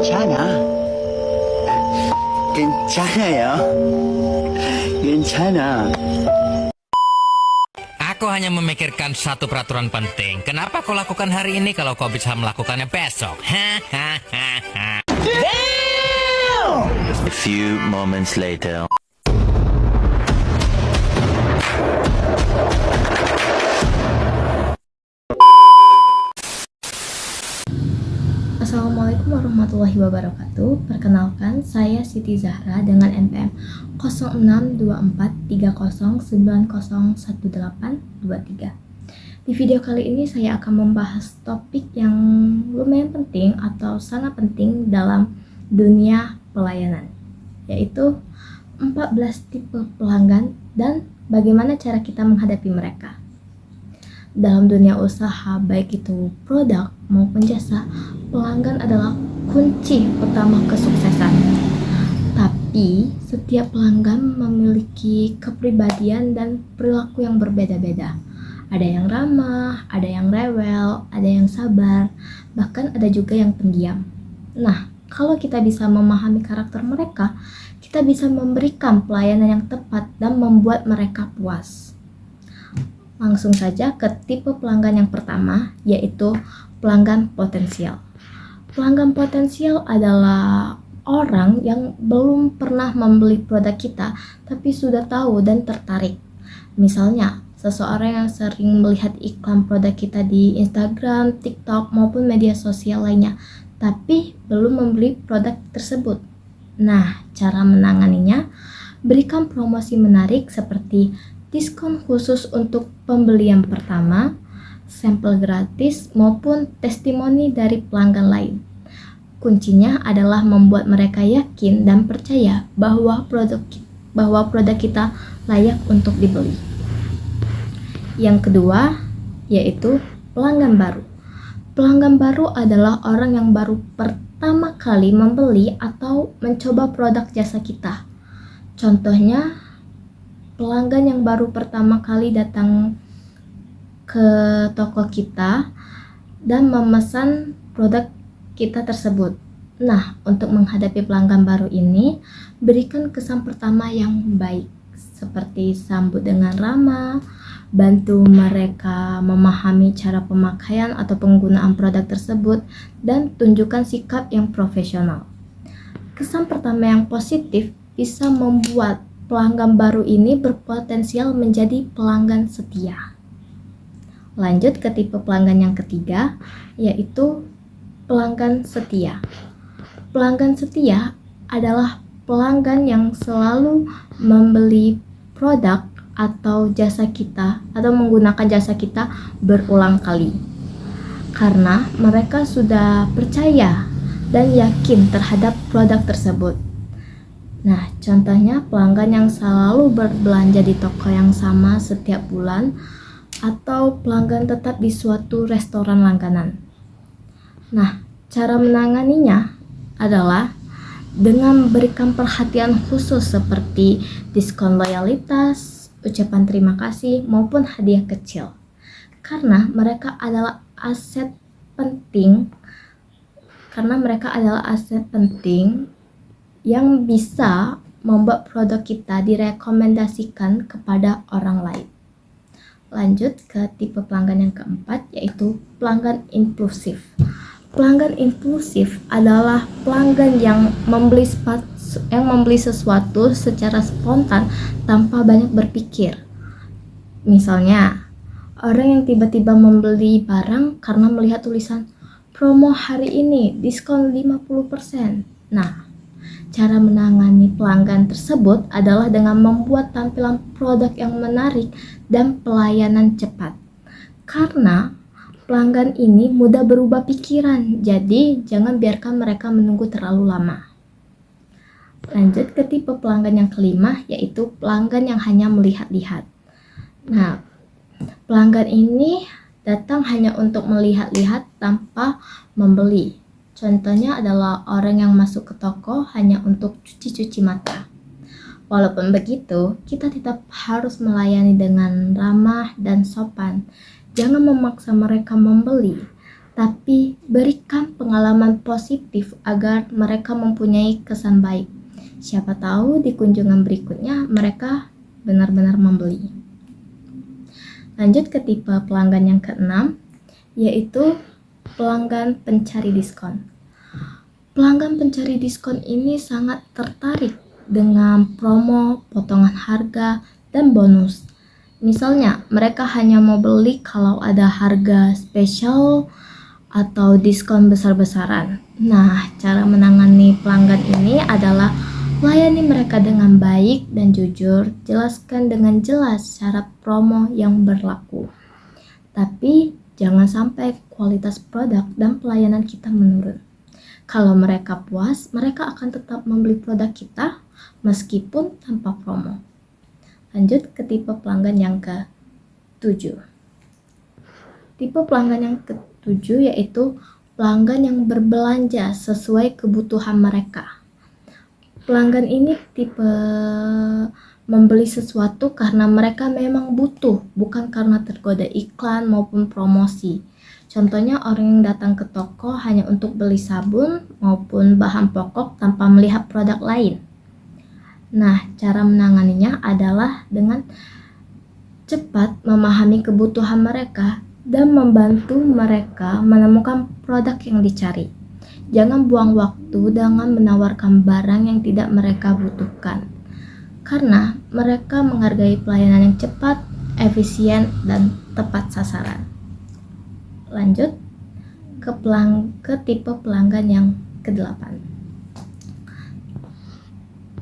괜찮아. 괜찮아요. 괜찮아. Aku hanya memikirkan satu peraturan penting. Kenapa kau lakukan hari ini kalau kau bisa melakukannya besok? Hahaha. A few moments later. Assalamualaikum warahmatullahi wabarakatuh. Perkenalkan, saya Siti Zahra dengan NPM 062430901823. Di video kali ini saya akan membahas topik yang lumayan penting atau sangat penting dalam dunia pelayanan, yaitu 14 tipe pelanggan dan bagaimana cara kita menghadapi mereka. Dalam dunia usaha, baik itu produk maupun jasa, pelanggan adalah kunci utama kesuksesan. Tapi setiap pelanggan memiliki kepribadian dan perilaku yang berbeda-beda. Ada yang ramah, ada yang rewel, ada yang sabar, bahkan ada juga yang pendiam. Nah, kalau kita bisa memahami karakter mereka, kita bisa memberikan pelayanan yang tepat dan membuat mereka puas. Langsung saja ke tipe pelanggan yang pertama, yaitu pelanggan potensial. Pelanggan potensial adalah orang yang belum pernah membeli produk kita, tapi sudah tahu dan tertarik. Misalnya, seseorang yang sering melihat iklan produk kita di Instagram, TikTok, maupun media sosial lainnya, tapi belum membeli produk tersebut. Nah, cara menanganinya, berikan promosi menarik seperti diskon khusus untuk pembelian pertama, sampel gratis, maupun testimoni dari pelanggan lain. Kuncinya adalah membuat mereka yakin dan percaya bahwa produk kita layak untuk dibeli. Yang kedua, yaitu pelanggan baru. Pelanggan baru adalah orang yang baru pertama kali membeli atau mencoba produk jasa kita. Contohnya, pelanggan yang baru pertama kali datang ke toko kita dan memesan produk kita tersebut. Nah, untuk menghadapi pelanggan baru ini, berikan kesan pertama yang baik, seperti sambut dengan ramah, bantu mereka memahami cara pemakaian atau penggunaan produk tersebut, dan tunjukkan sikap yang profesional. Kesan pertama yang positif bisa membuat pelanggan baru ini berpotensial menjadi pelanggan setia. Lanjut ke tipe pelanggan yang ketiga, yaitu pelanggan setia. Pelanggan setia adalah pelanggan yang selalu membeli produk atau jasa kita atau menggunakan jasa kita berulang kali. Karena mereka sudah percaya dan yakin terhadap produk tersebut. Nah, contohnya pelanggan yang selalu berbelanja di toko yang sama setiap bulan atau pelanggan tetap di suatu restoran langganan. Nah, cara menanganinya adalah dengan memberikan perhatian khusus seperti diskon loyalitas, ucapan terima kasih, maupun hadiah kecil. Karena mereka adalah aset penting yang bisa membuat produk kita direkomendasikan kepada orang lain. Lanjut ke tipe pelanggan yang keempat, yaitu pelanggan impulsif. Pelanggan impulsif adalah pelanggan yang membeli sesuatu secara spontan tanpa banyak berpikir. Misalnya, orang yang tiba-tiba membeli barang karena melihat tulisan promo hari ini diskon 50%. Nah, cara menangani pelanggan tersebut adalah dengan membuat tampilan produk yang menarik dan pelayanan cepat. Karena pelanggan ini mudah berubah pikiran, jadi jangan biarkan mereka menunggu terlalu lama. Lanjut ke tipe pelanggan yang kelima, yaitu pelanggan yang hanya melihat-lihat. Nah, pelanggan ini datang hanya untuk melihat-lihat tanpa membeli. Contohnya adalah orang yang masuk ke toko hanya untuk cuci-cuci mata. Walaupun begitu, kita tetap harus melayani dengan ramah dan sopan. Jangan memaksa mereka membeli. tapi berikan pengalaman positif agar mereka mempunyai kesan baik. Siapa tahu di kunjungan berikutnya mereka benar-benar membeli. Lanjut ke tipe pelanggan yang keenam, yaitu pelanggan pencari diskon. Pelanggan pencari diskon ini sangat tertarik dengan promo, potongan harga, dan bonus. Misalnya, mereka hanya mau beli kalau ada harga spesial atau diskon besar-besaran. Nah, cara menangani pelanggan ini adalah layani mereka dengan baik dan jujur, jelaskan dengan jelas syarat promo yang berlaku. Tapi, jangan sampai kualitas produk dan pelayanan kita menurun. Kalau mereka puas, mereka akan tetap membeli produk kita meskipun tanpa promo. Lanjut ke tipe pelanggan yang ke-7. Tipe pelanggan yang ke-7 yaitu pelanggan yang berbelanja sesuai kebutuhan mereka. Pelanggan ini tipe membeli sesuatu karena mereka memang butuh, bukan karena tergoda iklan maupun promosi. Contohnya orang yang datang ke toko hanya untuk beli sabun maupun bahan pokok tanpa melihat produk lain. Nah, cara menanganinya adalah dengan cepat memahami kebutuhan mereka dan membantu mereka menemukan produk yang dicari. Jangan buang waktu dengan menawarkan barang yang tidak mereka butuhkan, karena mereka menghargai pelayanan yang cepat, efisien, dan tepat sasaran. Lanjut ke tipe pelanggan yang ke-8.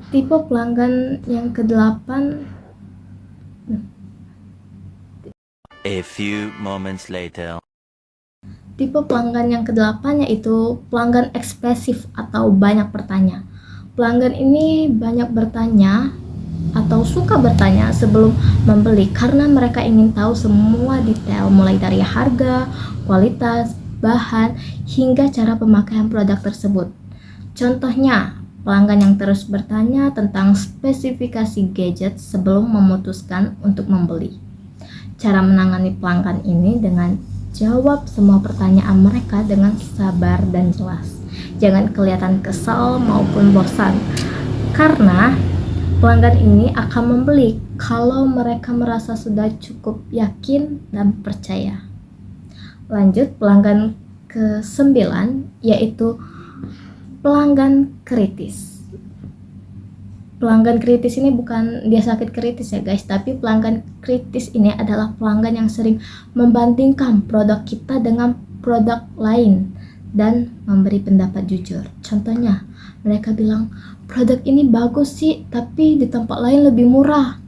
Tipe pelanggan yang ke-8 A few moments later. Tipe pelanggan yang ke-8 yaitu pelanggan ekspresif atau banyak bertanya. Pelanggan ini banyak bertanya atau suka bertanya sebelum membeli karena mereka ingin tahu semua detail mulai dari harga, kualitas, bahan, hingga cara pemakaian produk tersebut. Contohnya, pelanggan yang terus bertanya tentang spesifikasi gadget sebelum memutuskan untuk membeli. Cara menangani pelanggan ini dengan jawab semua pertanyaan mereka dengan sabar dan jelas. Jangan kelihatan kesal maupun bosan, karena pelanggan ini akan membeli kalau mereka merasa sudah cukup yakin dan percaya. Lanjut pelanggan ke-9 yaitu pelanggan kritis. Pelanggan kritis ini bukan dia sakit kritis ya guys, tapi pelanggan kritis ini adalah pelanggan yang sering membandingkan produk kita dengan produk lain dan memberi pendapat jujur. Contohnya, mereka bilang, produk ini bagus sih, tapi di tempat lain lebih murah.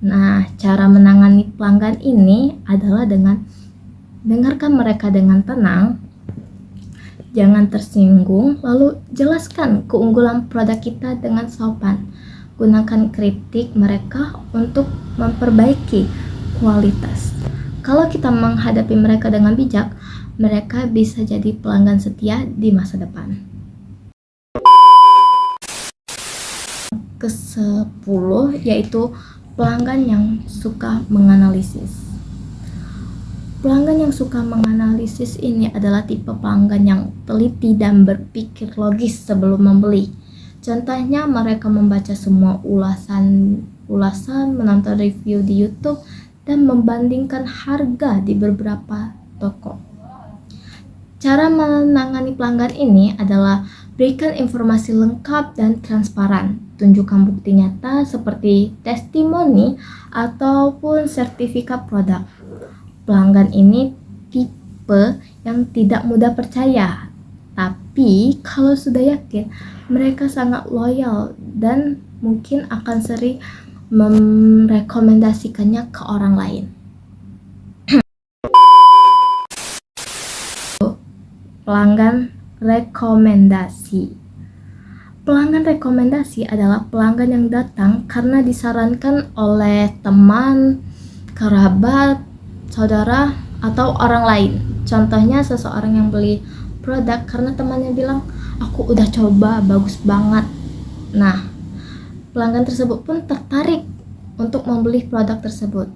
Nah, cara menangani pelanggan ini adalah dengan dengarkan mereka dengan tenang, jangan tersinggung, lalu jelaskan keunggulan produk kita dengan sopan. Gunakan kritik mereka untuk memperbaiki kualitas. Kalau kita menghadapi mereka dengan bijak, mereka bisa jadi pelanggan setia di masa depan. Ke-10 yaitu pelanggan yang suka menganalisis. Pelanggan yang suka menganalisis ini adalah tipe pelanggan yang teliti dan berpikir logis sebelum membeli. Contohnya, mereka membaca semua ulasan, menonton review di YouTube, dan membandingkan harga di beberapa toko. Cara menangani pelanggan ini adalah berikan informasi lengkap dan transparan. Tunjukkan bukti nyata seperti testimoni ataupun sertifikat produk. Pelanggan ini tipe yang tidak mudah percaya, tapi kalau sudah yakin, mereka sangat loyal dan mungkin akan sering merekomendasikannya ke orang lain. Pelanggan rekomendasi. Pelanggan rekomendasi adalah pelanggan yang datang karena disarankan oleh teman, kerabat, saudara, atau orang lain. Contohnya, seseorang yang beli produk karena temannya bilang, aku udah coba, bagus banget. Nah, pelanggan tersebut pun tertarik untuk membeli produk tersebut.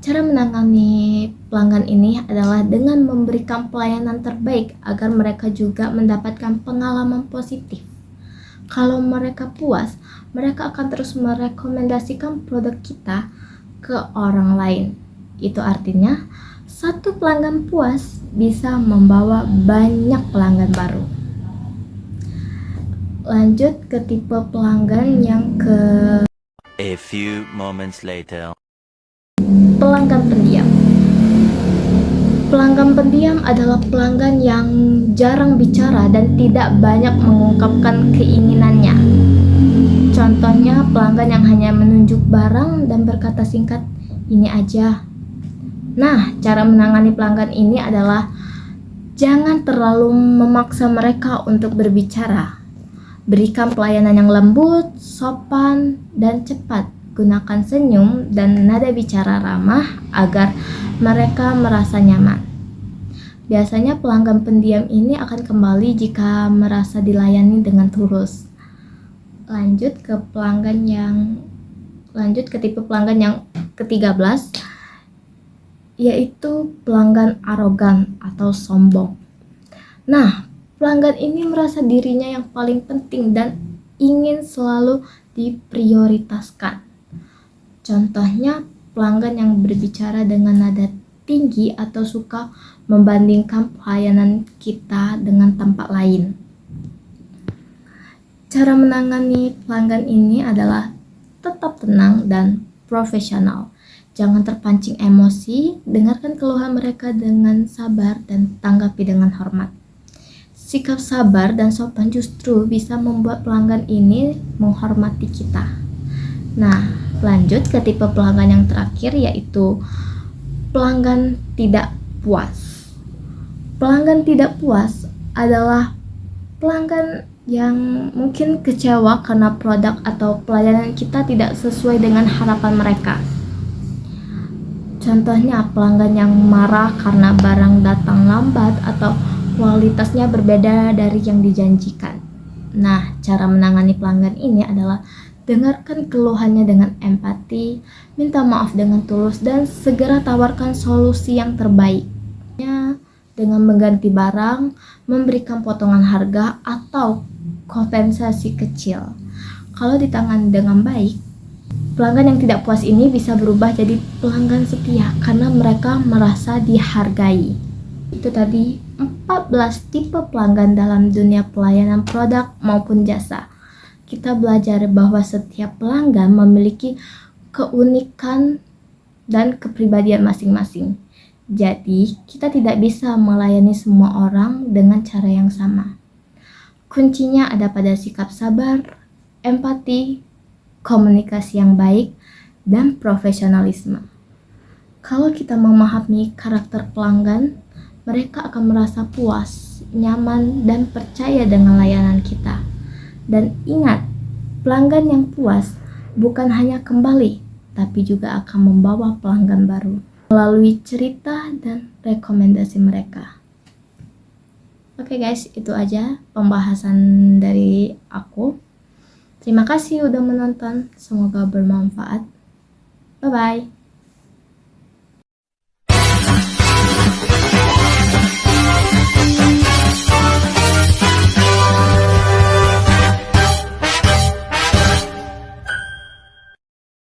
Cara menangani pelanggan ini adalah dengan memberikan pelayanan terbaik agar mereka juga mendapatkan pengalaman positif. Kalau mereka puas, mereka akan terus merekomendasikan produk kita ke orang lain. Itu artinya, satu pelanggan puas bisa membawa banyak pelanggan baru. Lanjut ke tipe pelanggan yang A few moments later. pelanggan pendiam. Pelanggan pendiam adalah pelanggan yang jarang bicara dan tidak banyak mengungkapkan keinginannya. Contohnya pelanggan yang hanya menunjuk barang dan berkata singkat, "Ini aja." Nah, cara menangani pelanggan ini adalah jangan terlalu memaksa mereka untuk berbicara. Berikan pelayanan yang lembut, sopan, dan cepat. Gunakan senyum dan nada bicara ramah agar mereka merasa nyaman. Biasanya pelanggan pendiam ini akan kembali jika merasa dilayani dengan tulus. Lanjut ke tipe pelanggan yang ke-13, yaitu pelanggan arogan atau sombong. Nah, pelanggan ini merasa dirinya yang paling penting dan ingin selalu diprioritaskan. Contohnya, pelanggan yang berbicara dengan nada tinggi atau suka membandingkan pelayanan kita dengan tempat lain. Cara menangani pelanggan ini adalah tetap tenang dan profesional. Jangan terpancing emosi, dengarkan keluhan mereka dengan sabar dan tanggapi dengan hormat. Sikap sabar dan sopan justru bisa membuat pelanggan ini menghormati kita. Nah, lanjut ke tipe pelanggan yang terakhir, yaitu pelanggan tidak puas. Pelanggan tidak puas adalah pelanggan yang mungkin kecewa karena produk atau pelayanan kita tidak sesuai dengan harapan mereka. Contohnya pelanggan yang marah karena barang datang lambat atau kualitasnya berbeda dari yang dijanjikan. Nah, cara menangani pelanggan ini adalah dengarkan keluhannya dengan empati, minta maaf dengan tulus, dan segera tawarkan solusi yang terbaik. Dengan mengganti barang, memberikan potongan harga, atau kompensasi kecil. Kalau ditangani dengan baik, pelanggan yang tidak puas ini bisa berubah jadi pelanggan setia karena mereka merasa dihargai. Itu tadi 14 tipe pelanggan dalam dunia pelayanan produk maupun jasa. Kita belajar bahwa setiap pelanggan memiliki keunikan dan kepribadian masing-masing. Jadi, kita tidak bisa melayani semua orang dengan cara yang sama. Kuncinya ada pada sikap sabar, empati, komunikasi yang baik, dan profesionalisme. Kalau kita memahami karakter pelanggan, mereka akan merasa puas, nyaman, dan percaya dengan layanan kita. Dan ingat, pelanggan yang puas bukan hanya kembali, tapi juga akan membawa pelanggan baru melalui cerita dan rekomendasi mereka. Oke guys, itu aja pembahasan dari aku. Terima kasih udah menonton, semoga bermanfaat. Bye-bye.